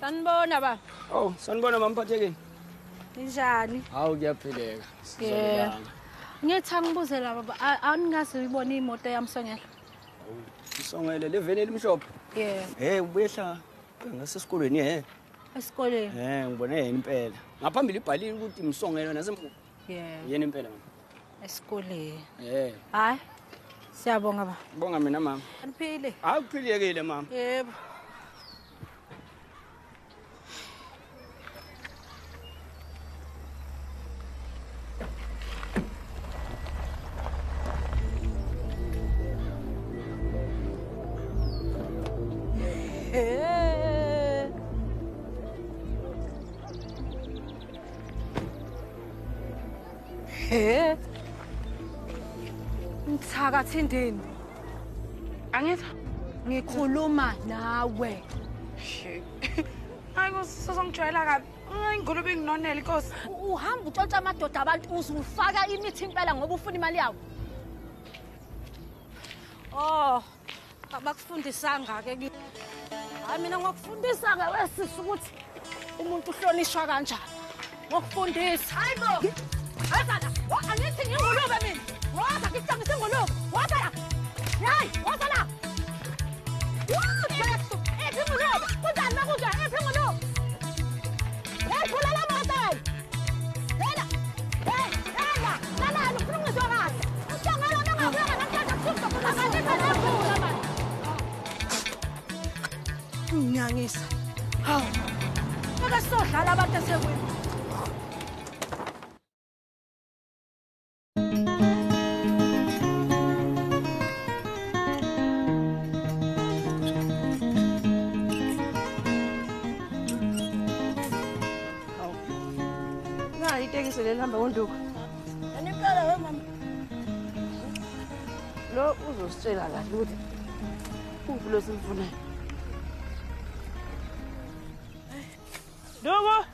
Sanibona ba. Oh, sanibona mamphathekeni. Njani? Hawu kuyaphileka. Yeah. Ngithi angibuzela baba, aningazi uyibona imoto yamsongela. Isongele leveni elimhlophe. Yeah. Ubuyehla ngasesikolweni Esikoleni. ngibone yena impela. Ngaphambili ibhalile ukuthi imsongelo nasempuku. Yeah. Yena impela mama. Esikoleni. Hayi. Siyabonga ba. Bonga mina mama. Aniphile? Hayi kuphilekile mama. Yebo. Ngithakathindeni. Angithi Ngikhuluma nawe. hayi kusizongijwayela kabi. Ingulube nginonela inkosi. Uhamba utshontsha amadoda abantu uzufaka imithi impela ngoba ufuna imali yawo. Oh, abakufundisanga ke. Hayi mina ngokufundisa ngewesisi ukuthi umuntu uhlonishwa kanjani. Ngokufundisa. Hayibo. Ayizana, angithi ngingulube mina. Waza ngicangisa ingulube. Waza la. Hayi, waza la. Ingulube. Kunjani makunjani? Ingulube. Hey, phula la mata. Hela. Hey, hela. Lala, ufuna ungizwa kahle. Uhlangana nangabuya namhlanje kusuka phela kahle manje. Ngiyangisa. Hawu. Maka sodlala abantu esekwini. Itekisi lelihamba ngonduku. Anipela we mama. Lo uzositshela kahle ukuthi uvulo simfunayo. Nduku.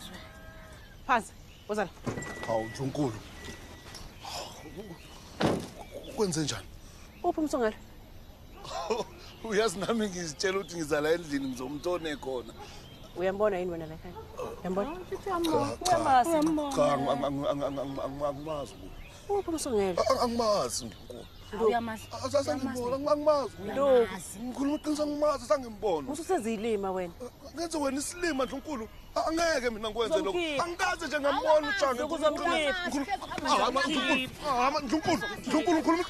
Phansi, wozala. Hawu Ntunkulu. Kwenze njani? Uphi umsongela? Uyazi nami ngizitshela ukuthi ngizala endlini ngizomntone khona. Uyambona yini wena la ekhaya? Uyambona? Cha, angimazi. Uphi umsongela? Angimazi Ntunkulu. Uyamazi. Asasengibona angimazi. Ngikhuluma iqiniso angimazi sangimbona. Usuzezilima wena. Ngenze wena isilima Ntunkulu. Angeke mina ngikwenze lokho. Angikaze nje ngambona uJane. Uzomkhipha. Ntunkulu ngikhuluma